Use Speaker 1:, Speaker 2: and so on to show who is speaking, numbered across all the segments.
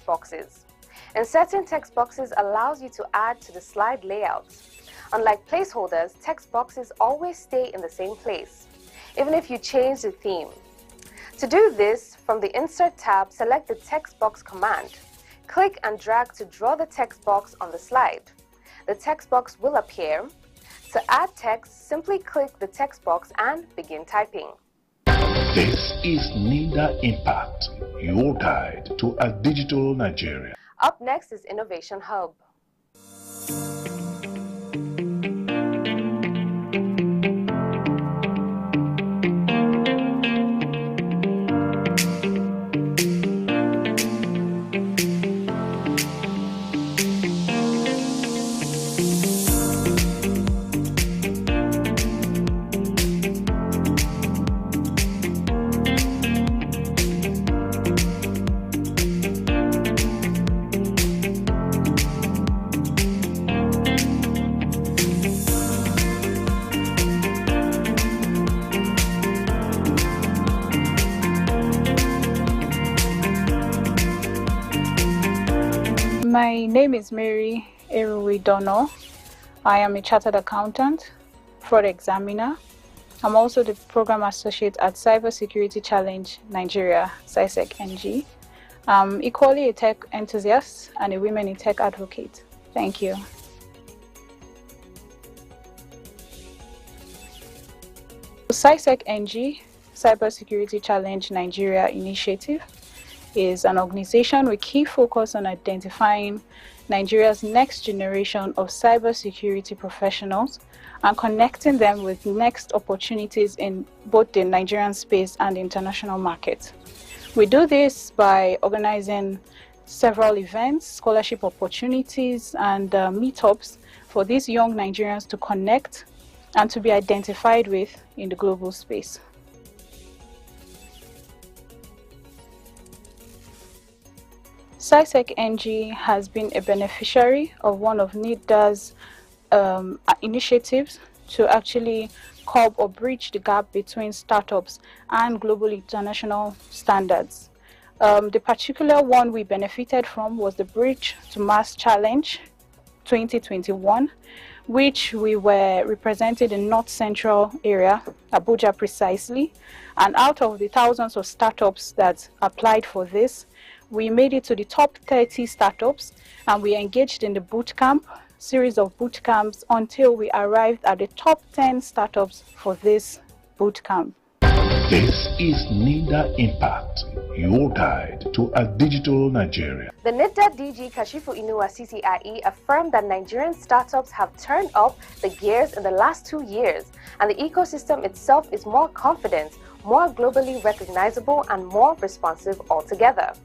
Speaker 1: text boxes. Inserting text boxes allows you to add to the slide layout. Unlike placeholders, text boxes always stay in the same place, even if you change the theme. To do this, from the Insert tab, select the text box command. Click and drag to draw the text box on the slide. The text box will appear. To add text, simply click the text box and begin typing.
Speaker 2: This is NIDA Impact, your guide to a digital Nigeria.
Speaker 1: Up next is Innovation Hub.
Speaker 3: My name is Mary Eruwi-Dono. I am a chartered accountant, fraud examiner. I'm also the program associate at Cybersecurity Challenge Nigeria, CISEC NG. I'm equally a tech enthusiast and a women in tech advocate. Thank you. CISEC NG, Cybersecurity Challenge Nigeria initiative, is an organization with key focus on identifying Nigeria's next generation of cybersecurity professionals and connecting them with next opportunities in both the Nigerian space and the international market. We do this by organizing several events, scholarship opportunities, and meetups for these young Nigerians to connect and to be identified with in the global space. CISEC NG has been a beneficiary of one of NIDA's initiatives to actually curb or bridge the gap between startups and global international standards. The particular one we benefited from was the Bridge to Mass Challenge 2021, which we were represented in North Central area, Abuja precisely. And out of the thousands of startups that applied for this, we made it to the top 30 startups, and we engaged in the bootcamp, series of boot camps, until we arrived at the top 10 startups for this bootcamp.
Speaker 2: This is NIDA Impact, your guide to a digital Nigeria.
Speaker 1: The NIDA DG Kashifu Inuwa CCIE affirmed that Nigerian startups have turned up the gears in the last 2 years, and the ecosystem itself is more confident, more globally recognizable, and more responsive altogether.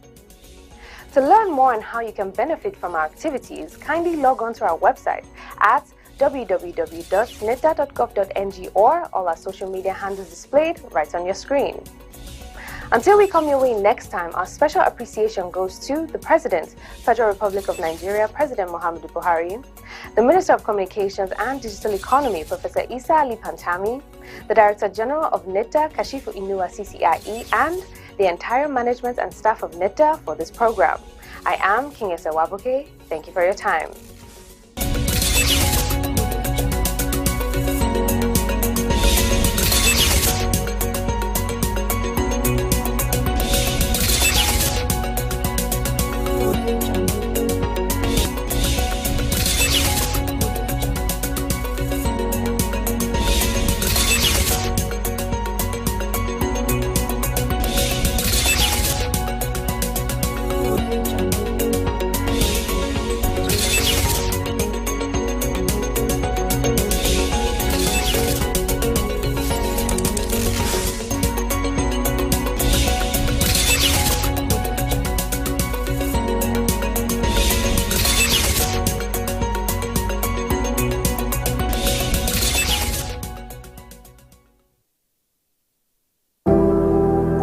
Speaker 1: To learn more on how you can benefit from our activities, kindly log on to our website at www.nita.gov.ng or all our social media handles displayed right on your screen. Until we come your way next time, our special appreciation goes to the President, Federal Republic of Nigeria, President Muhammadu Buhari, the Minister of Communications and Digital Economy, Professor Isa Ali Pantami, the Director General of NIDA, Kashifu Inuwa CCIE, and the entire management and staff of NIDA for this program. I am King Wabuke. Thank you for your time.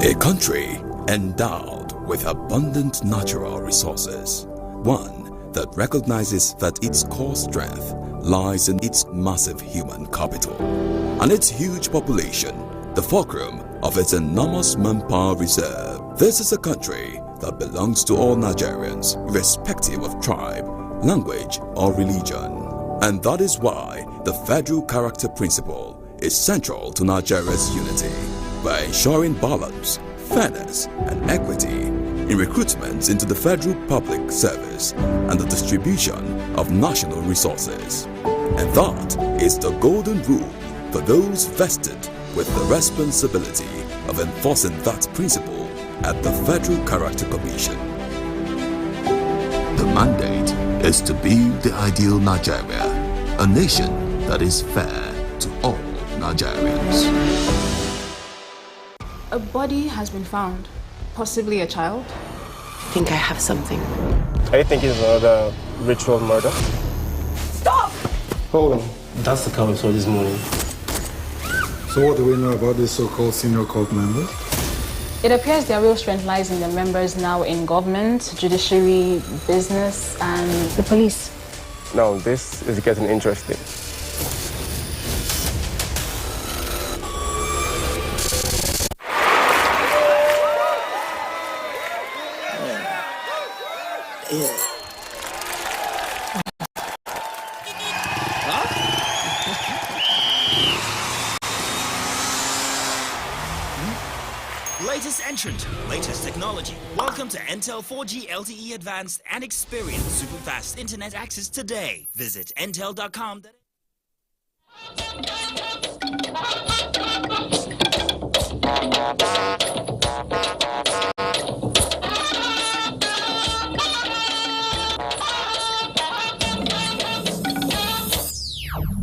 Speaker 4: A country endowed with abundant natural resources. One that recognizes that its core strength lies in its massive human capital and its huge population, the fulcrum of its enormous manpower reserve. This is a country that belongs to all Nigerians, irrespective of tribe, language, or religion. And that is why the federal character principle is central to Nigeria's unity by ensuring balance, fairness, and equity in recruitment into the federal public service and the distribution of national resources. And that is the golden rule for those vested with the responsibility of enforcing that principle at the Federal Character Commission.
Speaker 2: The mandate is to build the ideal Nigeria, a nation that is fair to all Nigerians.
Speaker 3: A body has been found, possibly a child.
Speaker 5: I think I have something.
Speaker 6: I think it's another ritual murder.
Speaker 3: Stop!
Speaker 6: Hold on. That's the car we saw this morning.
Speaker 7: So what do we know about these so-called senior cult members?
Speaker 3: It appears their real strength lies in the members now in government, judiciary, business, and the police.
Speaker 6: Now, this is getting interesting.
Speaker 8: Latest entrant, latest technology. Welcome to Intel 4G LTE Advanced and experience super fast internet access today. Visit intel.com.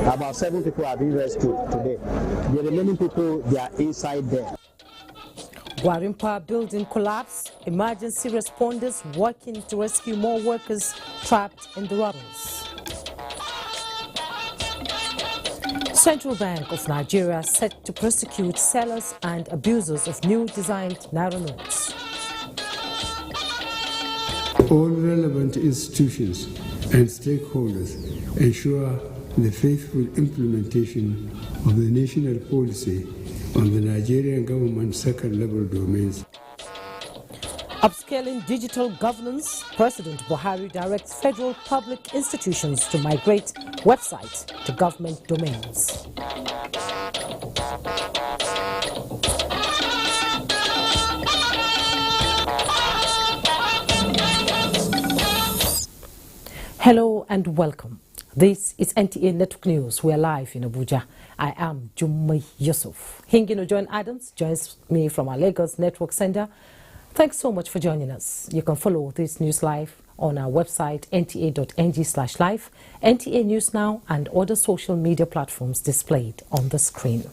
Speaker 9: About 7 people have been rescued today. The remaining people, they are inside there.
Speaker 10: Gwarimpa building collapse. Emergency responders working to rescue more workers trapped in the rubbles. Central Bank of Nigeria set to prosecute sellers and abusers of new designed Naira notes.
Speaker 11: All relevant institutions and stakeholders ensure the faithful implementation of the national policy on the Nigerian government's second-level domains.
Speaker 10: Upscaling digital governance, President Buhari directs federal public institutions to migrate websites to government domains. Hello and welcome. This is NTA Network News. We are live in Abuja. I am Jummai Yusuf. Hingino John Adams joins me from our Lagos Network Center. Thanks so much for joining us. You can follow this news live on our website nta.ng/live, NTA News Now, and other social media platforms displayed on the screen.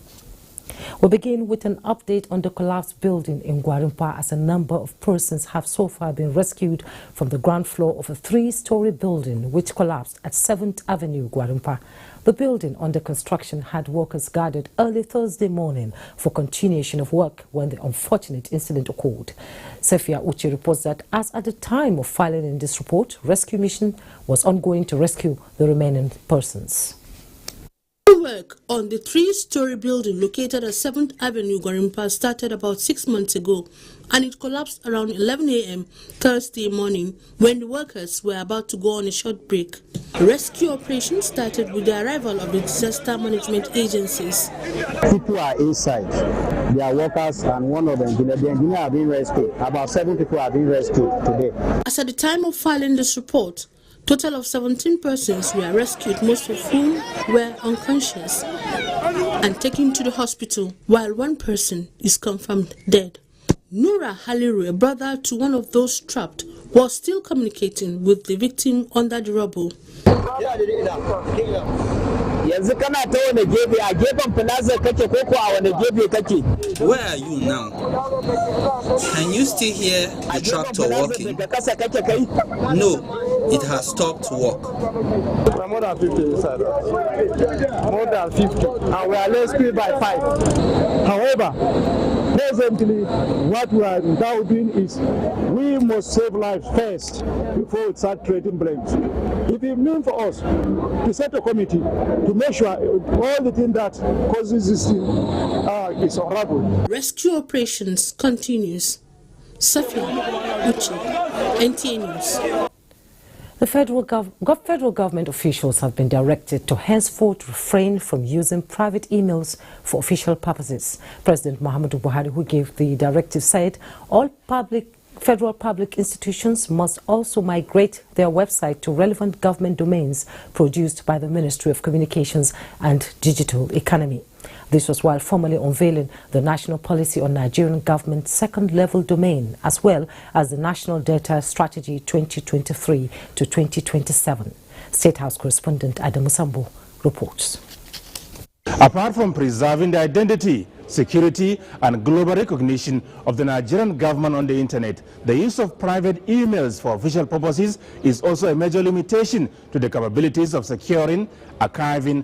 Speaker 10: We begin with an update on the collapsed building in Gwarimpa, as a number of persons have so far been rescued from the ground floor of a 3-story building which collapsed at 7th Avenue, Gwarimpa. The building under construction had workers gathered early Thursday morning for continuation of work when the unfortunate incident occurred. Sefia Uche reports that as at the time of filing in this report, rescue mission was ongoing to rescue the remaining persons.
Speaker 12: Work on the 3-story building located at 7th Avenue, Gwarimpa started about 6 months ago, and it collapsed around 11 a.m. Thursday morning when the workers were about to go on a short break. Rescue operations started with the arrival of the disaster management agencies.
Speaker 9: People are inside. They are workers, and one of the engineers have been rescued. About 7 people have been rescued today.
Speaker 12: As at the time of filing this report, total of 17 persons were rescued, most of whom were unconscious and taken to the hospital, while one person is confirmed dead. Nura Haliru, a brother to one of those trapped, was still communicating with the victim under the rubble.
Speaker 13: Where are you now? Can you still hear the tractor working? No, it has stopped work.
Speaker 6: More than 50 inside. More than 50. And we are rescued by 5.
Speaker 9: However, presently, what we are now doing is we must save lives first before we start creating blames. It is mean for us to set a committee to make sure all the things that causes this thing is unraveled.
Speaker 12: Rescue operations continues. Safia Uche, NTA News.
Speaker 10: The federal government officials have been directed to henceforth refrain from using private emails for official purposes. President Muhammadu Buhari, who gave the directive, said all federal public institutions must also migrate their website to relevant government domains produced by the Ministry of Communications and Digital Economy. This was while formally unveiling the national policy on Nigerian government second-level domain, as well as the National Data Strategy 2023 to 2027. State House correspondent Adamu Sambo reports.
Speaker 14: Apart from preserving the identity, security and global recognition of the Nigerian government on the internet, the use of private emails for official purposes is also a major limitation to the capabilities of securing, archiving